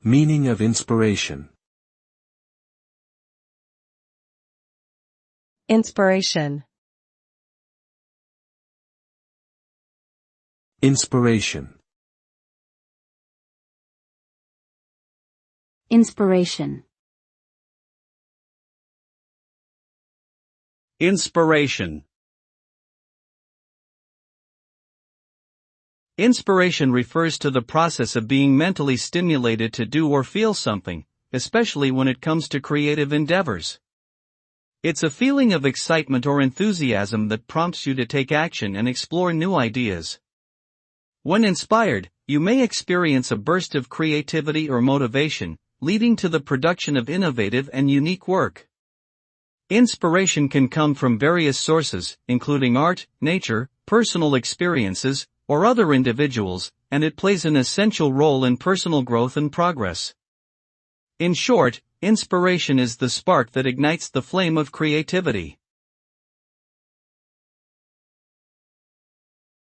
Meaning of inspiration. Inspiration. Inspiration. Inspiration. Inspiration. Inspiration refers to the process of being mentally stimulated to do or feel something, especially when it comes to creative endeavors. It's a feeling of excitement or enthusiasm that prompts you to take action and explore new ideas. When inspired, you may experience a burst of creativity or motivation, leading to the production of innovative and unique work. Inspiration can come from various sources, including art, nature, personal experiences, or other individuals, and it plays an essential role in personal growth and progress. In short, inspiration is the spark that ignites the flame of creativity.